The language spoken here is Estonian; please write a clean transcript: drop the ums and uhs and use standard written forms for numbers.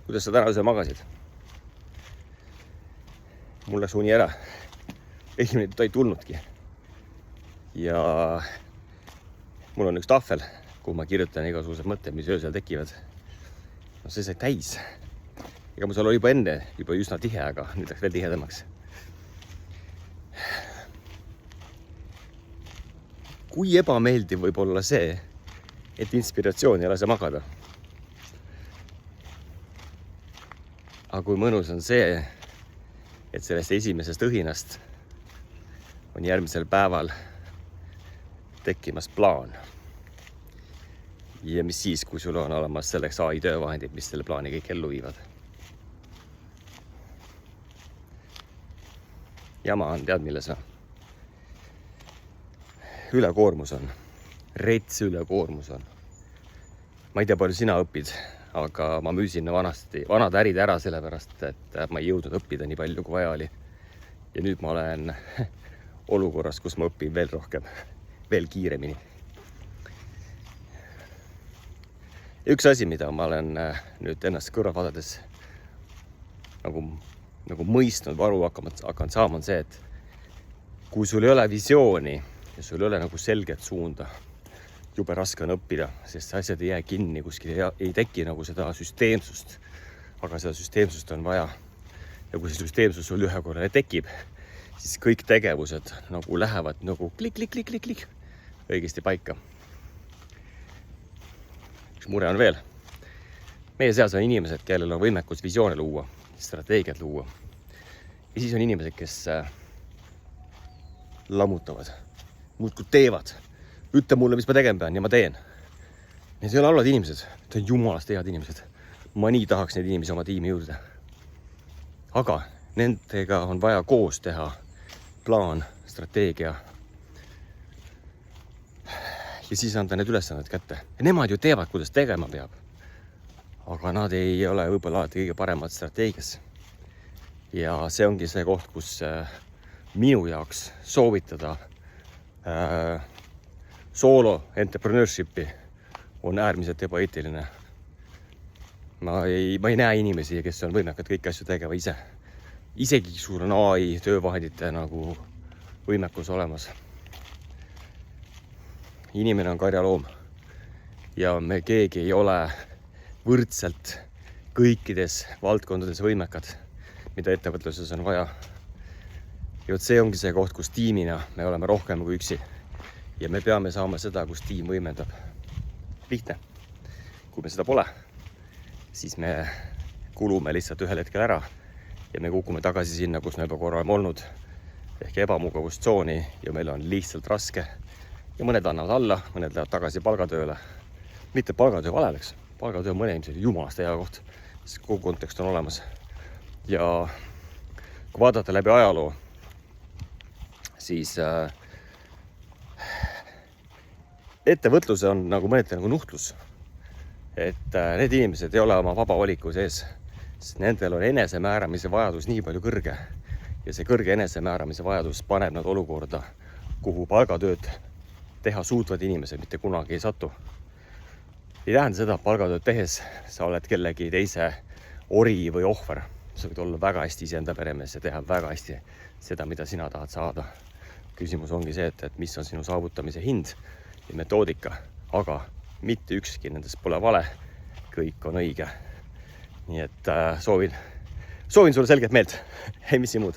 kuidas sa täna öösel magasid? Mul läks uni ära. Esimene ta ei tulnudki. Ja mul on üks tahvel, kuhu ma kirjutan igasugused mõtted, mis öösel tekivad. No see sai täis. Ega mul seal oli juba enne, juba üsna tihe, aga nüüd läks veel tihedamaks. Kui ebameeldiv võib olla see, et inspiratsiooni ei lase magada. Aga kui mõnus on see, et sellest esimesest õhinast on järgmisel päeval tekkimas plaan. Ja mis siis, kui sul on olemas selleks AI töövahendid, mis selle plaani kõik ellu viivad. Jama on, tead milles on? Ülekoormus on. Rets ülekoormus on. Ma ei tea, palju sina õpid, aga ma müüsin vanad ärid ära sellepärast, et ma ei jõudnud õppida nii palju, kui vaja oli. Ja nüüd ma olen olukorras, kus ma õpin veel rohkem, veel kiiremini. Üks asi, mida ma olen nüüd ennast kõrval vaadades nagu mõistnud varu hakanud saama, on see, et kui sul ei ole visiooni ja sul ei ole nagu selget suunda, jube raske on õppida, sest asjad ei jää kinni, kuskil ei teki nagu seda süsteemsust. Aga seda süsteemsust on vaja. Ja kui see süsteemsus sul ühe korra tekib, siis kõik tegevused nagu lähevad nagu klik õigesti paika. Üks mure on veel. Meie seas on inimesed, kellel on võimekus visioone luua, strateegiat luua. Ja siis on inimesed, kes lammutavad, muudkui teevad. Ütle mulle, mis ma tegema pean ja ma teen. Need ei ole halvad inimesed, need on jumalast head inimesed. Ma nii tahaks neid inimesi oma tiimi juurde. Aga nendega on vaja koos teha plaan, strateegia. Ja siis anda need ülesanded kätte. Ja nemad ju teevad, kuidas tegema peab. Aga nad ei ole võib-olla alati kõige paremad strateegias. Ja see ongi see koht, kus minu jaoks soovitada solo entrepreneurshipi on äärmiselt ebaeetiline. Ma ei näe inimesi, kes on võimekad kõiki asju tegema ise. Isegi sul on AI töövahendite nagu võimekus olemas. Inimene on karjaloom ja me keegi ei ole võrdselt kõikides valdkondades võimekad, mida ettevõtluses on vaja. Ja see ongi see koht, kus tiimina me oleme rohkem kui üksi. Ja me peame saama seda, kus tiim võimendab. Lihtne. Kui me seda pole, siis me kulume lihtsalt ühel hetkel ära ja me kukume tagasi sinna, kus me juba korra oleme olnud ehk ebamugavustsooni ja meil on lihtsalt raske. Ja mõned annavad alla, mõned lähevad tagasi palgatööle. Mitte palgatöö valeleks. Palgatöö on mõne inimesele jumalast hea koht, sest kogu kontekst on olemas. Ja kui vaadata läbi ajaloo, siis ettevõtlus on nagu mõneti nagu nuhtlus. Et need inimesed ei ole oma vaba valiku sees, sest nendel on enesemääramise vajadus nii palju kõrge. Ja see kõrge enesemääramise vajadus paneb nad olukorda, kuhu palgatööd teha suutvad inimesed mitte kunagi ei satu. Ei tähenda seda, palgatööd tehes sa oled kellegi teise ori või ohver. Sa võid olla väga hästi iseenda peremees ja teha väga hästi seda, mida sina tahad saada. Küsimus ongi see, et mis on sinu saavutamise hind ja metoodika, aga mitte ükski nendest pole vale, kõik on õige. Nii et soovin sulle selget meelt, ei mis muud.